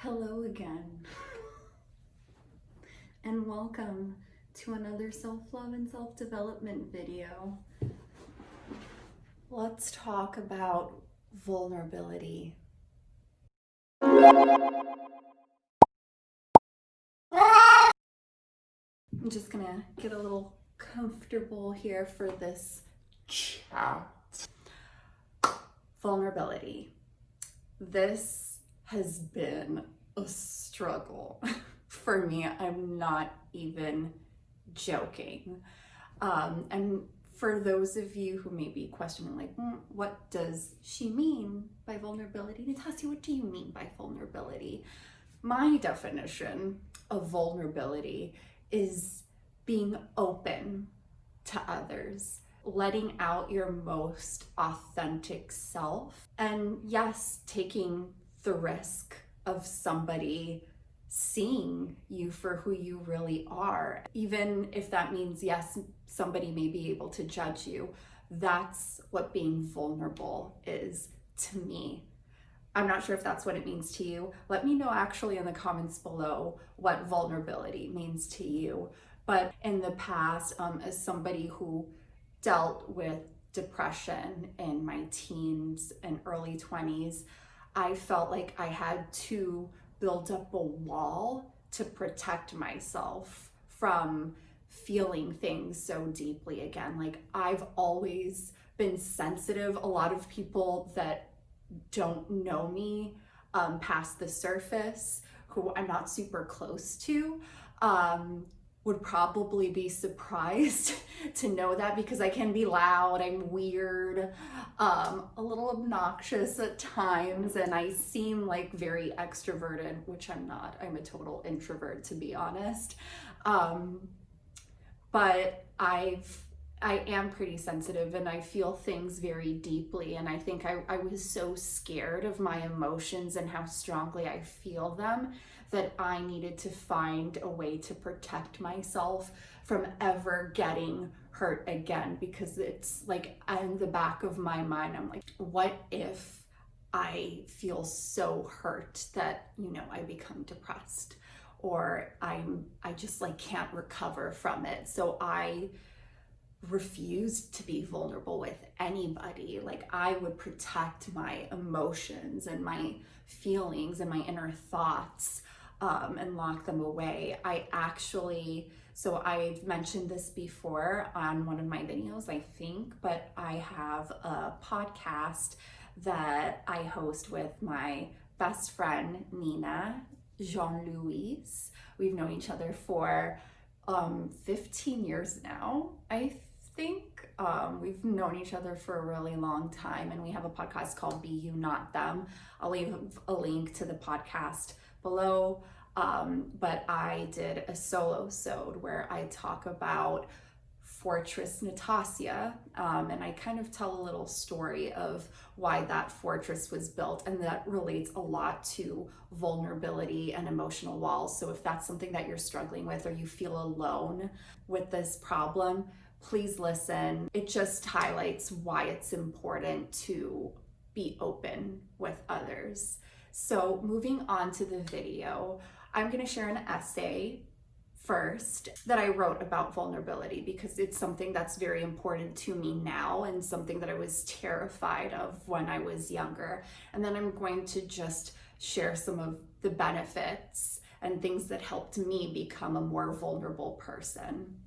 Hello again, and welcome to another self-love and self-development video. Let's talk about vulnerability. I'm just gonna get a little comfortable here for this chat. Vulnerability. This has been a struggle for me. I'm not even joking. And for those of you who may be questioning, like, what does she mean by vulnerability? Natasha, what do you mean by vulnerability? My definition of vulnerability is being open to others, letting out your most authentic self, and yes, taking the risk of somebody seeing you for who you really are, even if that means, yes, somebody may be able to judge you. That's what being vulnerable is to me. I'm not sure if that's what it means to you. Let me know actually in the comments below what vulnerability means to you. But in the past, as somebody who dealt with depression in my teens and early 20s, I felt like I had to build up a wall to protect myself from feeling things so deeply again. Like, I've always been sensitive. A lot of people that don't know me past the surface, who I'm not super close to, would probably be surprised to know that, because I can be loud, I'm weird, a little obnoxious at times, and I seem like very extroverted, which I'm not. I'm a total introvert, to be honest. But I am pretty sensitive, and I feel things very deeply, and I think I was so scared of my emotions and how strongly I feel them that I needed to find a way to protect myself from ever getting hurt again, because it's like in the back of my mind, I'm like, what if I feel so hurt that, I become depressed, or I just like can't recover from it. So I refused to be vulnerable with anybody. Like, I would protect my emotions and my feelings and my inner thoughts, and lock them away. So I've mentioned this before on one of my videos, I think, but I have a podcast that I host with my best friend, Nina, Jean-Louise. We've known each other for 15 years now, I think. We've known each other for a really long time, and we have a podcast called Be You Not Them. I'll leave a link to the podcast below, but I did a solo-sode where I talk about Fortress Natasha, and I kind of tell a little story of why that fortress was built, and that relates a lot to vulnerability and emotional walls. So if that's something that you're struggling with, or you feel alone with this problem, please listen. It just highlights why it's important to be open with others. So moving on to the video, I'm going to share an essay first that I wrote about vulnerability, because it's something that's very important to me now, and something that I was terrified of when I was younger. And then I'm going to just share some of the benefits and things that helped me become a more vulnerable person.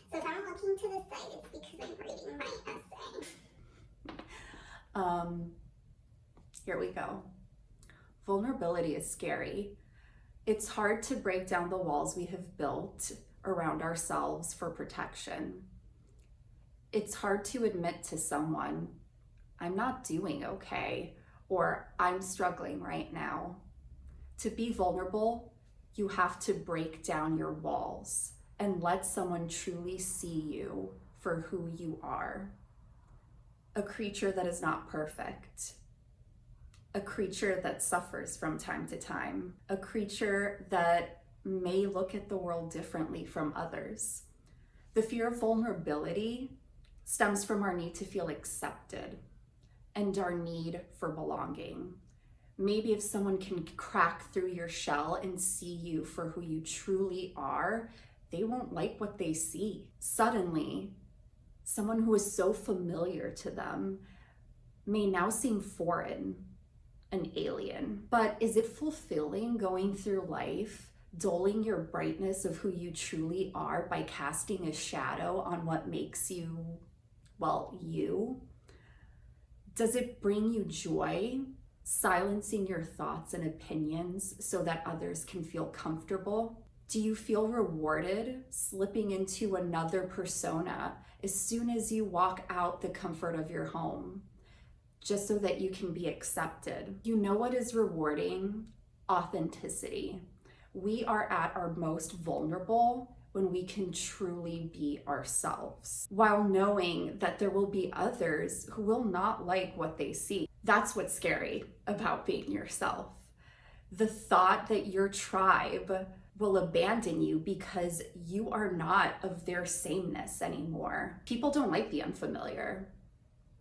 So if I'm looking to the side, it's because I'm writing my essay. Here we go. Vulnerability is scary. It's hard to break down the walls we have built around ourselves for protection. It's hard to admit to someone, I'm not doing okay, or I'm struggling right now. To be vulnerable, you have to break down your walls and let someone truly see you for who you are. A creature that is not perfect. A creature that suffers from time to time. A creature that may look at the world differently from others. The fear of vulnerability stems from our need to feel accepted and our need for belonging. Maybe if someone can crack through your shell and see you for who you truly are, they won't like what they see. Suddenly, someone who is so familiar to them may now seem foreign, an alien. But is it fulfilling going through life, dulling your brightness of who you truly are by casting a shadow on what makes you, well, you? Does it bring you joy, silencing your thoughts and opinions so that others can feel comfortable? Do you feel rewarded slipping into another persona as soon as you walk out the comfort of your home, just so that you can be accepted? You know what is rewarding? Authenticity. We are at our most vulnerable when we can truly be ourselves, while knowing that there will be others who will not like what they see. That's what's scary about being yourself. The thought that your tribe will abandon you because you are not of their sameness anymore. People don't like the unfamiliar.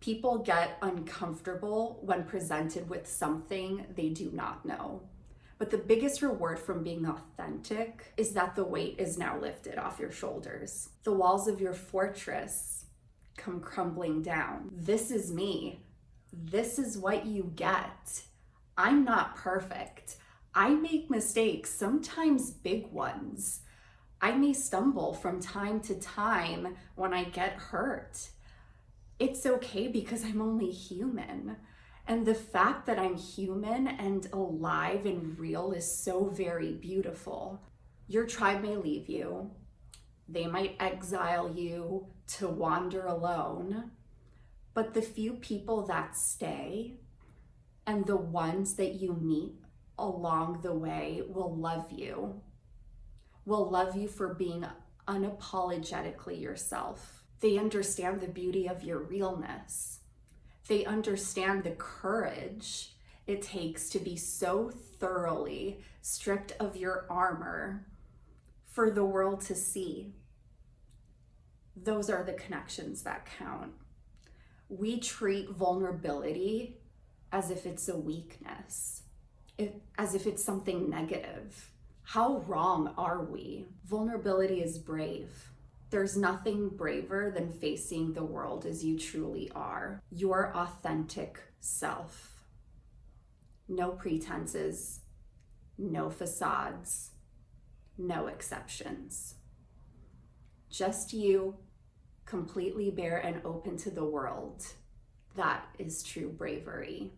People get uncomfortable when presented with something they do not know. But the biggest reward from being authentic is that the weight is now lifted off your shoulders. The walls of your fortress come crumbling down. This is me. This is what you get. I'm not perfect. I make mistakes, sometimes big ones. I may stumble from time to time when I get hurt. It's okay because I'm only human. And the fact that I'm human and alive and real is so very beautiful. Your tribe may leave you. They might exile you to wander alone. But the few people that stay and the ones that you meet along the way will love you for being unapologetically yourself. They understand the beauty of your realness. They understand the courage it takes to be so thoroughly stripped of your armor for the world to see. Those are the connections that count. We treat vulnerability as if it's a weakness, as if it's something negative. How wrong are we? Vulnerability is brave. There's nothing braver than facing the world as you truly are, your authentic self. No pretenses, no facades, no exceptions. Just you, completely bare and open to the world. That is true bravery.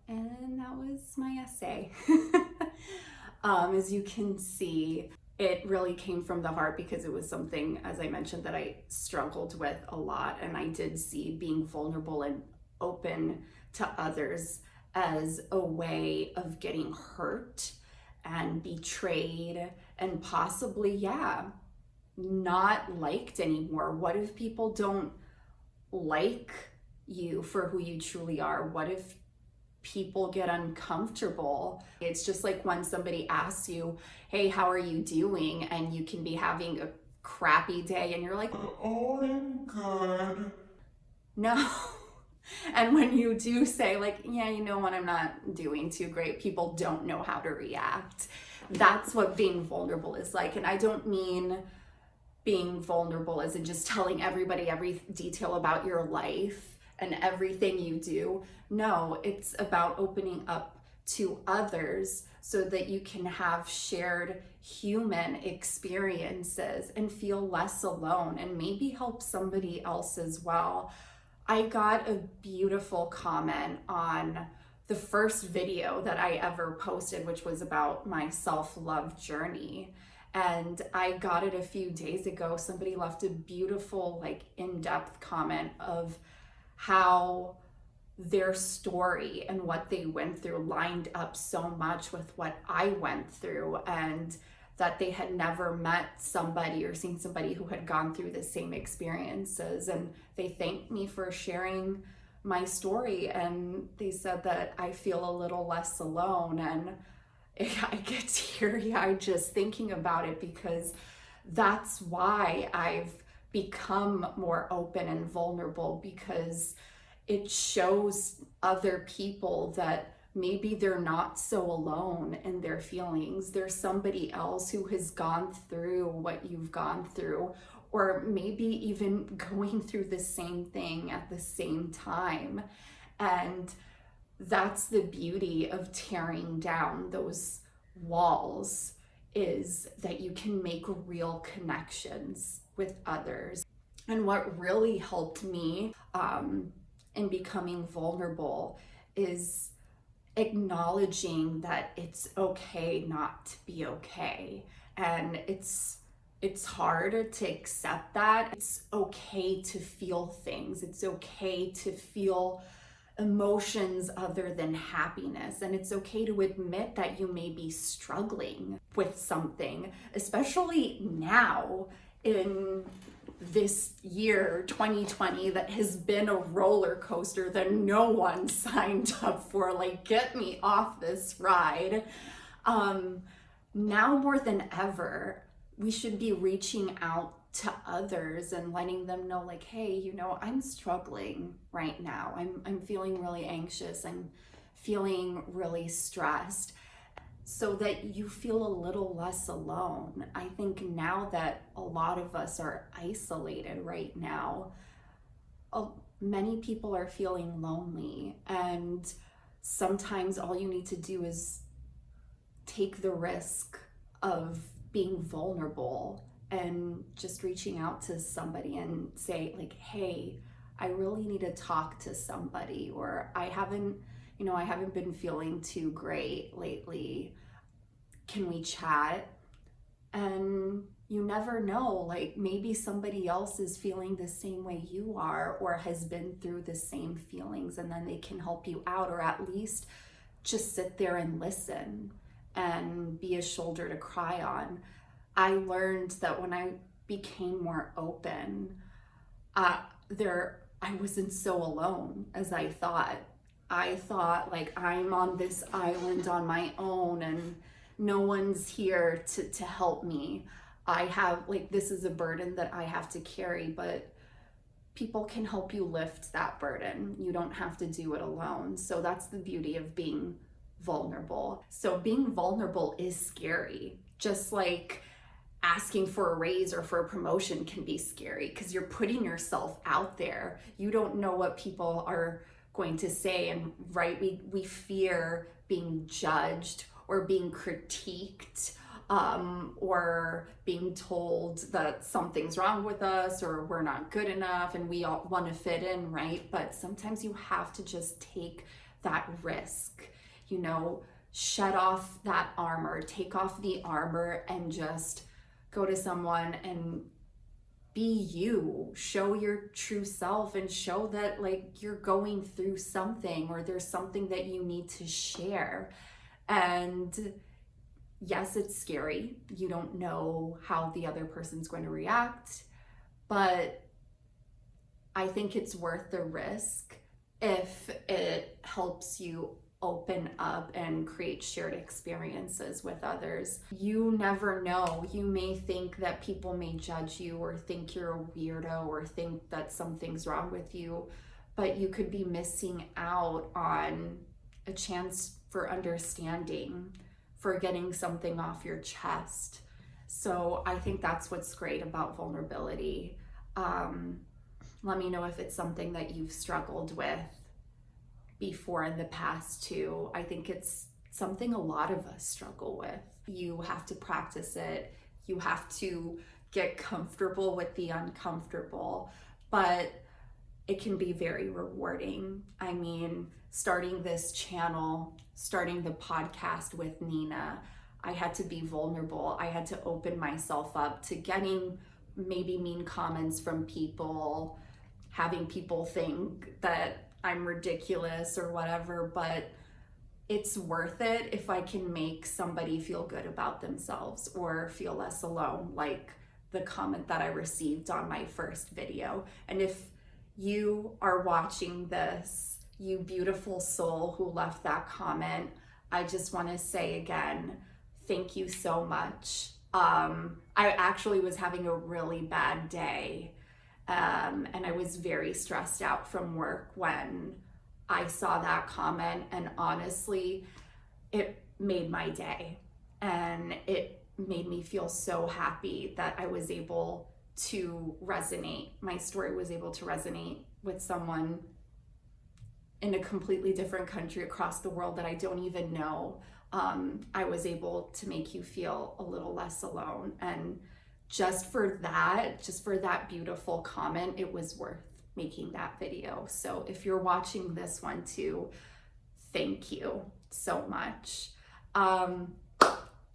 And that was my essay. As you can see, it really came from the heart because it was something, as I mentioned, that I struggled with a lot. And I did see being vulnerable and open to others as a way of getting hurt and betrayed and possibly, not liked anymore. What if people don't like you for who you truly are? What if people get uncomfortable? It's just like when somebody asks you, hey, how are you doing? And you can be having a crappy day and you're like, oh, I'm good. No. And when you do say like, yeah, you know what, I'm not doing too great, people don't know how to react. That's what being vulnerable is like. And I don't mean being vulnerable as in just telling everybody every detail about your life and everything you do. No, it's about opening up to others so that you can have shared human experiences and feel less alone and maybe help somebody else as well. I got a beautiful comment on the first video that I ever posted, which was about my self-love journey. And I got it a few days ago. Somebody left a beautiful, like, in-depth comment of how their story and what they went through lined up so much with what I went through, and that they had never met somebody or seen somebody who had gone through the same experiences. And they thanked me for sharing my story, and they said that I feel a little less alone. And I get teary-eyed just thinking about it, because that's why I've become more open and vulnerable, because it shows other people that maybe they're not so alone in their feelings. There's somebody else who has gone through what you've gone through, or maybe even going through the same thing at the same time. And that's the beauty of tearing down those walls, is that you can make real connections with others. And what really helped me in becoming vulnerable is acknowledging that it's okay not to be okay. And it's hard to accept that. It's okay to feel things. It's okay to feel emotions other than happiness. And it's okay to admit that you may be struggling with something, especially now in this year 2020 that has been a roller coaster that no one signed up for. Like, get me off this ride. Now more than ever, we should be reaching out to others and letting them know, like, hey, you know, I'm struggling right now. I'm feeling really anxious. I'm feeling really stressed, so that you feel a little less alone. I think now that a lot of us are isolated right now, many people are feeling lonely, and sometimes all you need to do is take the risk of being vulnerable and just reaching out to somebody and say, like, hey, I really need to talk to somebody, or I haven't been feeling too great lately. Can we chat? And you never know, like, maybe somebody else is feeling the same way you are, or has been through the same feelings, and then they can help you out, or at least just sit there and listen and be a shoulder to cry on. I learned that when I became more open, I wasn't so alone as I thought. I thought, like, I'm on this island on my own and no one's here to help me. I have, like, this is a burden that I have to carry, but people can help you lift that burden. You don't have to do it alone. So that's the beauty of being vulnerable. So being vulnerable is scary. Just like asking for a raise or for a promotion can be scary, because you're putting yourself out there. You don't know what people are going to say, and right, we fear being judged or being critiqued, or being told that something's wrong with us or we're not good enough, and we all want to fit in, right? But sometimes you have to just take that risk, you know, shed off that armor, take off the armor, and just go to someone and be you, show your true self, and show that, like, you're going through something, or there's something that you need to share. And yes, it's scary. You don't know how the other person's going to react, but I think it's worth the risk if it helps you open up and create shared experiences with others. You never know. You may think that people may judge you, or think you're a weirdo, or think that something's wrong with you, but you could be missing out on a chance for understanding, for getting something off your chest. So I think that's what's great about vulnerability. Let me know if it's something that you've struggled with before in the past too. I think it's something a lot of us struggle with. You have to practice it. You have to get comfortable with the uncomfortable, but it can be very rewarding. I mean, starting this channel, starting the podcast with Nina, I had to be vulnerable. I had to open myself up to getting maybe mean comments from people, having people think that I'm ridiculous or whatever, but it's worth it if I can make somebody feel good about themselves or feel less alone, like the comment that I received on my first video. And if you are watching this, you beautiful soul who left that comment, I just want to say again, thank you so much. I actually was having a really bad day, And I was very stressed out from work when I saw that comment, and honestly, it made my day. And it made me feel so happy that I was able to resonate. My story was able to resonate with someone in a completely different country across the world that I don't even know. I was able to make you feel a little less alone. And just for that beautiful comment, it was worth making that video. So if you're watching this one too, thank you so much.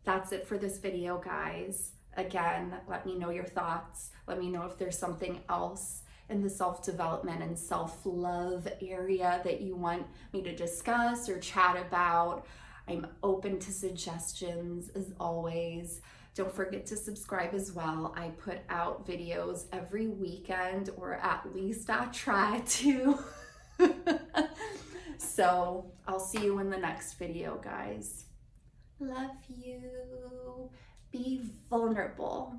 That's it for this video, guys. Again, let me know your thoughts. Let me know if there's something else in the self-development and self-love area that you want me to discuss or chat about. I'm open to suggestions as always. Don't forget to subscribe as well. I put out videos every weekend, or at least I try to. So I'll see you in the next video, guys. Love you. Be vulnerable.